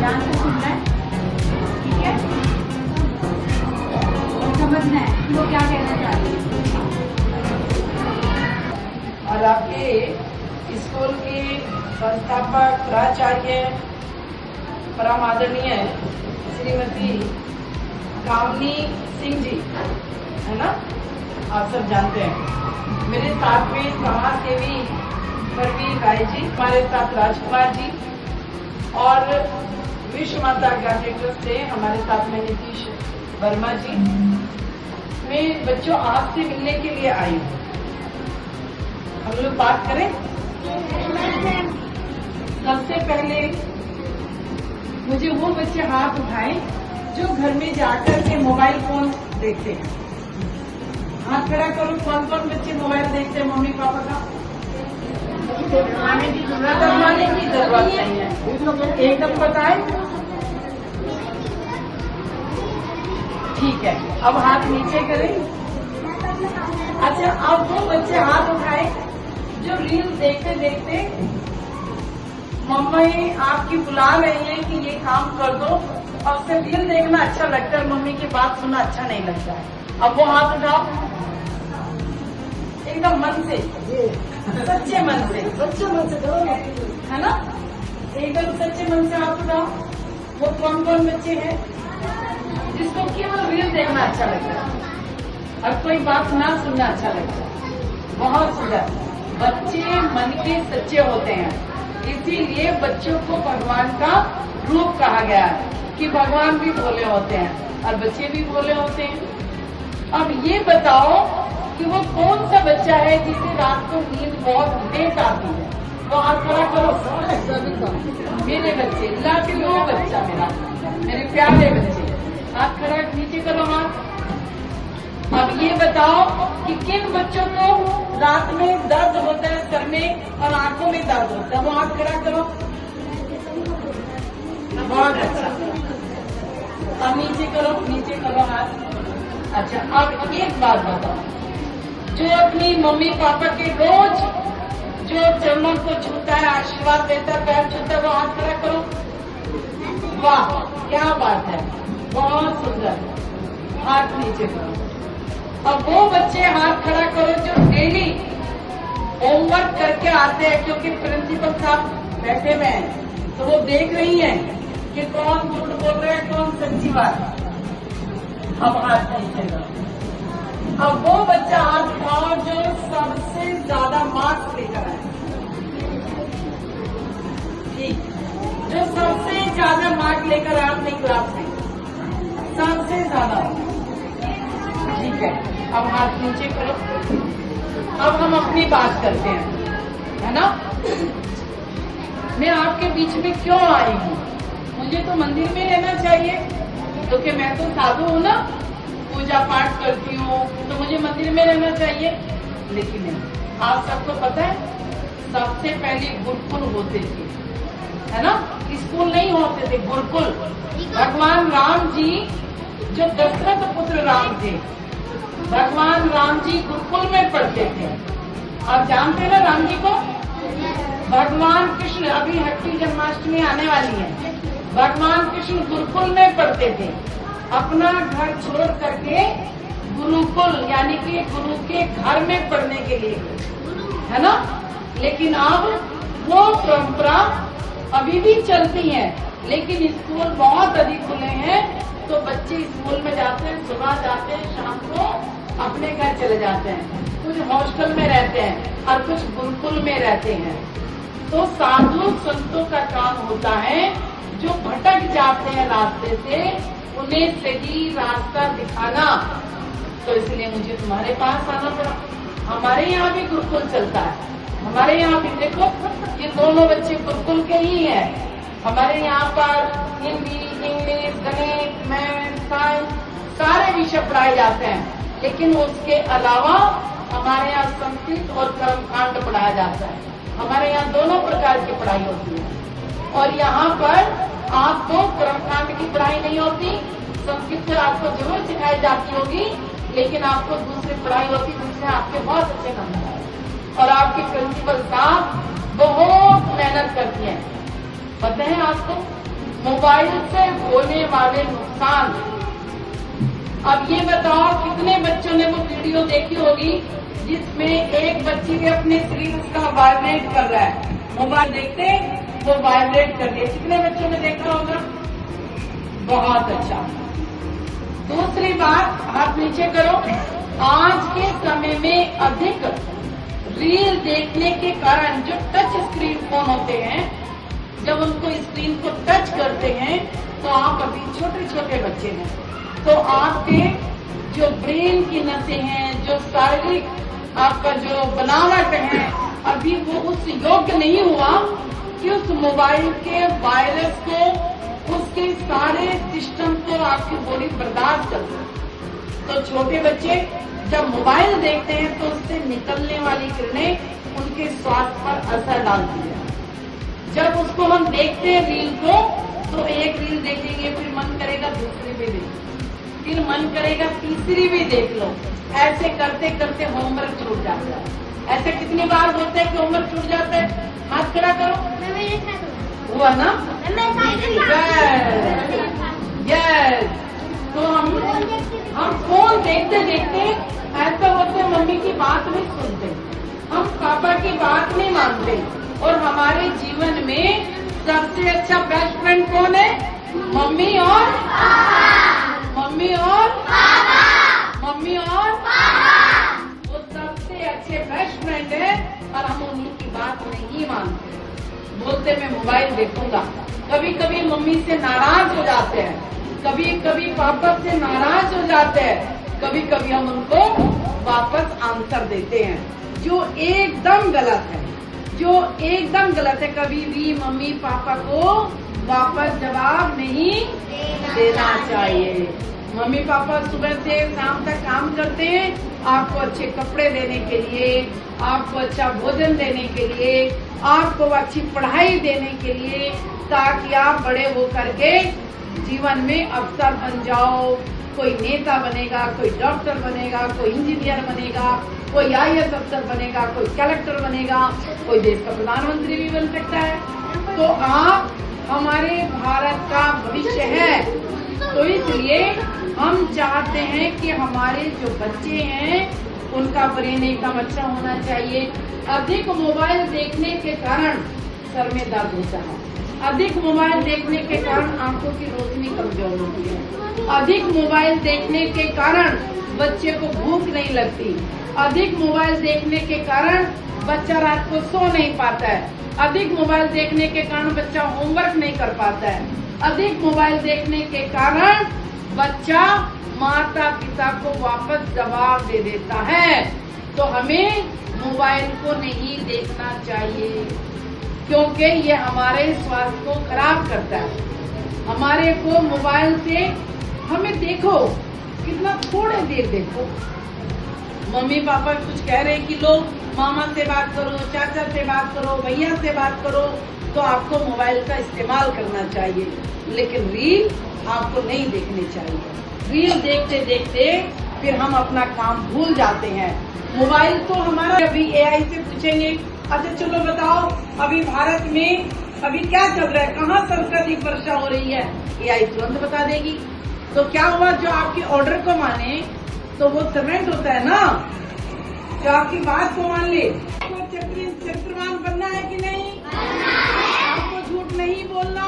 ध्यान से सुनना है, ठीक है, और समझना है कि वो क्या कहना चाहते हैं। और आपके स्कूल की संस्थापक प्राचार्य परम आदरणीय श्रीमती कामनी सिंह जी, है ना, आप सब जानते हैं। मेरे साथ में समाज सेवी परवीन राय जी, हमारे साथ राजकुमार जी, और विश्व माता गांधी ट्रस्ट से हमारे साथ में नीतीश वर्मा जी। मैं बच्चों आपसे मिलने के लिए आई हूँ, हम लोग बात करें। सबसे पहले मुझे वो बच्चे हाथ उठाएं जो घर में जाकर के मोबाइल फोन देखते हैं। हाथ खड़ा करो, कौन कौन बच्चे मोबाइल देखते हैं मम्मी पापा का? बताने की जरूरत नहीं है, एकदम बताएं। ठीक है, अब हाथ नीचे करें। अच्छा, अब वो बच्चे हाथ उठाए जो रील देखते देखते मम्मी आपकी बुला रही है कि ये काम कर दो, और सिर्फ रील देखना अच्छा लगता है, मम्मी की बात सुनना अच्छा नहीं लगता है। अब वो हाथ उठाओ एकदम मन से, सच्चे मन से करोगे, है ना, एकदम सच्चे मन से हाथ उठाओ। वो कौन कौन बच्चे हैं जिसको केवल रील देखना अच्छा लगता है और कोई बात ना सुनना अच्छा लगता है? बहुत सुंदर बच्चे मन के सच्चे होते हैं, इसीलिए बच्चों को भगवान का रूप कहा गया है कि भगवान भी भोले होते हैं और बच्चे भी भोले होते हैं। अब ये बताओ कि वो कौन सा बच्चा है जिसे रात को नींद बहुत लेट आती है? वो हाथ खड़ा करो। मेरे बच्चे, लाडलो बच्चा मेरा, मेरे प्यारे बच्चे, हाथ खड़ा नीचे करो हाथ। अब ये बताओ कि किन बच्चों को रात में दर्द होता है, सर में और आंखों में दर्द होता है? वो हाथ खड़ा करो। बहुत अच्छा, अब नीचे करो हाथ। अच्छा, अब एक बात बताओ, जो अपनी मम्मी पापा के रोज जो चरणों को छूता है, आशीर्वाद देता है, पैर छूता है, वो हाथ खड़ा करो। वाह, क्या बात है, बहुत सुंदर। हाथ नीचे करो। अब वो बच्चे हाथ खड़ा करो जो डेली होमवर्क करके आते हैं, क्योंकि प्रिंसिपल साहब बैठे हुए हैं तो वो देख रही हैं कि कौन झूठ बोल रहा है, कौन सच्ची बात। अब हाथ नीचे करो। अब वो बच्चा हाथ उठाओ जो सबसे ज्यादा मार्क्स लेकर आए। ठीक, जो सबसे ज्यादा मार्क्स लेकर आए अपनी क्लास में, सबसे ज्यादा। ठीक है, अब हाथ नीचे करो। अब हम अपनी बात करते हैं, है ना। मैं आपके बीच में क्यों आई हूँ? मुझे तो मंदिर में रहना चाहिए, क्योंकि मैं तो साधु हूँ ना, पूजा पाठ करती हूँ, तो मुझे मंदिर में रहना चाहिए। लेकिन नहीं, आप सबको पता है सबसे पहले गुरुकुल होते थे, है ना, स्कूल नहीं होते थे, गुरुकुल। भगवान राम जी जो दशरथ पुत्र राम थे, भगवान राम जी गुरुकुल में पढ़ते थे। आप जानते हैं ना राम जी को? भगवान कृष्ण, अभी हट्टी जन्माष्टमी आने वाली है, भगवान कृष्ण गुरुकुल में पढ़ते थे, अपना घर छोड़ करके गुरुकुल यानी कि गुरु के घर में पढ़ने के लिए, है ना। लेकिन अब वो परंपरा अभी भी चलती है, लेकिन स्कूल बहुत अधिक खुले हैं, तो बच्चे स्कूल में जाते हैं, सुबह जाते हैं, शाम को अपने घर चले जाते हैं। कुछ हॉस्टल में रहते हैं और कुछ गुरुकुल में रहते हैं। तो साधु संतों का काम होता है जो भटक जाते हैं रास्ते से, उन्हें सही रास्ता दिखाना। तो इसलिए मुझे तुम्हारे पास आना पड़ा। हमारे यहाँ भी गुरुकुल चलता है, हमारे यहाँ भी देखो ये दोनों बच्चे गुरुकुल के ही हैं। हमारे यहाँ पर हिंदी, इंग्लिश, गणित, मैथ, साइंस सारे विषय पढ़ाए जाते हैं, लेकिन उसके अलावा हमारे यहाँ संस्कृत और कर्मकांड पढ़ाया जाता है। हमारे यहाँ दोनों प्रकार की पढ़ाई होती है, और यहाँ पर आपको कर्मकांड की पढ़ाई नहीं होती। संस्कृत तो आपको जरूर सिखाई जाती होगी, लेकिन आपको दूसरी पढ़ाई होती जिससे आपके बहुत अच्छे नंबर आए। और आपकी प्रिंसिपल साहब बहुत मेहनत करती हैं, पता है आपको। मोबाइल से होने वाले नुकसान। अब ये बताओ कितने बच्चों ने वो वीडियो देखी होगी जिसमें एक बच्ची के अपने शरीर उसका वाइब्रेट कर रहा है, मोबाइल देखते वो वाइब्रेट कर दिया। कितने बच्चों ने देखा होगा? बहुत अच्छा। दूसरी बात, हाथ नीचे करो। आज के समय में अधिक रील देखने के कारण जो टच स्क्रीन फोन होते हैं, जब उनको स्क्रीन को टच करते हैं तो आप अभी छोटे छोटे बच्चे हैं, तो आपके जो ब्रेन की नसें हैं, जो शारीरिक आपका जो बनावट है, अभी वो उस योग्य नहीं हुआ कि उस मोबाइल के वायरस को, उसके सारे सिस्टम को आपकी बॉडी बर्दाश्त कर सके। तो छोटे बच्चे जब मोबाइल देखते हैं तो उससे निकलने वाली किरणें उनके स्वास्थ्य पर असर डालती है। जब उसको हम देखते हैं रील को, तो एक रील देखेंगे, फिर मन करेगा दूसरी भी देख, फिर मन करेगा तीसरी भी देख लो। ऐसे करते करते होमवर्क छूट जाता है। ऐसे कितनी बार होता है कि होमवर्क छूट जाता है? हाथ खड़ा करो। हुआ ना? यस। तो हम फोन देखते देखते ऐसा होते, मम्मी की बात नहीं सुनते, हम पापा की बात नहीं मानते। और हमारे जीवन में सबसे अच्छा बेस्ट फ्रेंड कौन है? मम्मी और मम्मी और मम्मी और वो सबसे अच्छे बेस्ट फ्रेंड है, और हम उन्हीं की बात नहीं मानते। बोलते मैं मोबाइल देखूंगा। कभी कभी मम्मी से नाराज हो जाते हैं, कभी कभी पापा से नाराज हो जाते हैं, कभी कभी हम उनको वापस आंसर देते हैं जो एकदम गलत है, जो एकदम गलत है। कभी भी मम्मी पापा को वापस जवाब नहीं देना चाहिए। मम्मी पापा सुबह से शाम तक काम करते हैं आपको अच्छे कपड़े देने के लिए, आपको अच्छा भोजन देने के लिए, आपको अच्छी पढ़ाई देने के लिए, ताकि आप बड़े हो करके जीवन में अफसर बन जाओ। कोई नेता बनेगा, कोई डॉक्टर बनेगा, कोई इंजीनियर बनेगा, कोई IAS अफसर बनेगा, कोई कलेक्टर बनेगा, कोई देश का प्रधानमंत्री भी बन सकता है। तो आप हमारे भारत का भविष्य है, तो इसलिए हम चाहते हैं कि हमारे जो बच्चे हैं उनका ब्रेन एकदम अच्छा होना चाहिए। अधिक मोबाइल देखने के कारण सर में दर्द होता है, अधिक मोबाइल देखने के कारण आंखों की रोशनी कमजोर होती है, अधिक मोबाइल देखने के कारण बच्चे को भूख नहीं लगती, अधिक मोबाइल देखने के कारण बच्चा रात को सो नहीं पाता है, अधिक मोबाइल देखने के कारण बच्चा होमवर्क नहीं कर पाता है, अधिक मोबाइल देखने के कारण बच्चा माता पिता को वापस जवाब दे देता है। तो हमें मोबाइल को नहीं देखना चाहिए, क्योंकि ये हमारे स्वास्थ्य को खराब करता है। हमारे को मोबाइल से हमें देखो कितना थोड़े देर देखो, मम्मी पापा कुछ कह रहे हैं कि लो मामा से बात करो, चाचा से बात करो, भैया से बात करो, तो आपको मोबाइल का इस्तेमाल करना चाहिए, लेकिन रील आपको नहीं देखनी चाहिए। रील देखते देखते फिर हम अपना काम भूल जाते हैं। मोबाइल तो हमारा, अभी AI से पूछेंगे, अच्छा चलो बताओ अभी भारत में अभी क्या चल रहा है, कहाँ सबसे अधिक वर्षा हो रही है, AI तुरंत बता देगी। तो क्या हुआ, जो आपके ऑर्डर को माने तो वो सर्वेंट होता है ना, जो आपकी बात को मान ले। आपको चरित्रवान बनना है कि नहीं? आपको झूठ नहीं बोलना,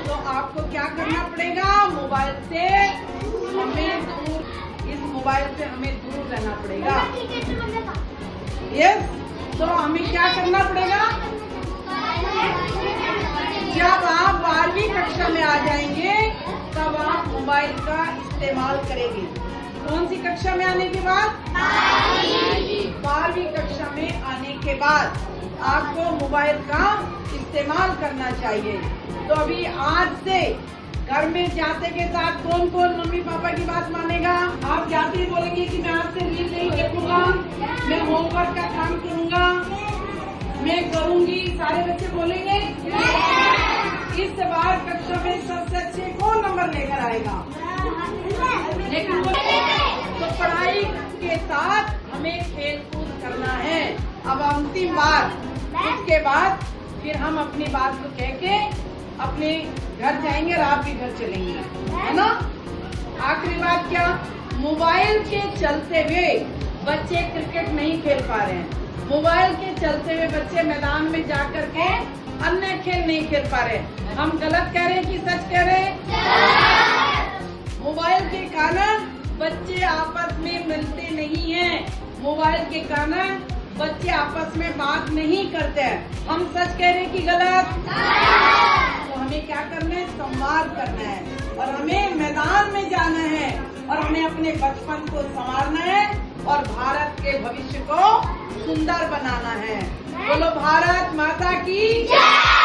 तो आपको क्या करना पड़ेगा, मोबाइल से हमें दूर, इस मोबाइल से हमें दूर रहना पड़ेगा। यस, तो हमें क्या करना पड़ेगा, जब आप 12वीं कक्षा में आ जाएंगे तब आप मोबाइल का इस्तेमाल करेंगे। कौन सी कक्षा में आने के बाद? 12वीं कक्षा में आने के बाद आपको मोबाइल का इस्तेमाल करना चाहिए। तो अभी आज से घर में जाते के साथ कौन कौन मम्मी पापा की बात मानेगा? आप जाते ही बोलेंगे कि मैं आज से रील नहीं देखूंगा, मैं होमवर्क का काम करूंगा, मैं करूंगी, सारे बच्चे बोलेंगे। इस बार कक्षा में सबसे अच्छे कौन नंबर लेकर आएगा? लेकिन तो पढ़ाई के साथ हमें खेल कूद करना है। अब अंतिम बार, उसके बाद फिर हम अपनी बात को कह के अपने घर जाएंगे और आप भी घर चलेंगे, है ना। आखिरी बात क्या, मोबाइल के चलते हुए बच्चे क्रिकेट नहीं खेल पा रहे हैं। मोबाइल के चलते हुए बच्चे मैदान में जाकर के अन्य खेल नहीं खेल पा रहे। हम गलत कह रहे हैं कि सच कह रहे हैं? मोबाइल के कारण बच्चे आपस में मिलते नहीं हैं। मोबाइल के कारण बच्चे आपस में बात नहीं करते हैं। हम सच कह रहे हैं कि गलत? तो हमें क्या करना है, संवाद करना है और हमें मैदान में जाना है और हमें अपने बचपन को संवारना है और भारत के भविष्य को सुंदर बनाना है। बोलो भारत माता की जय।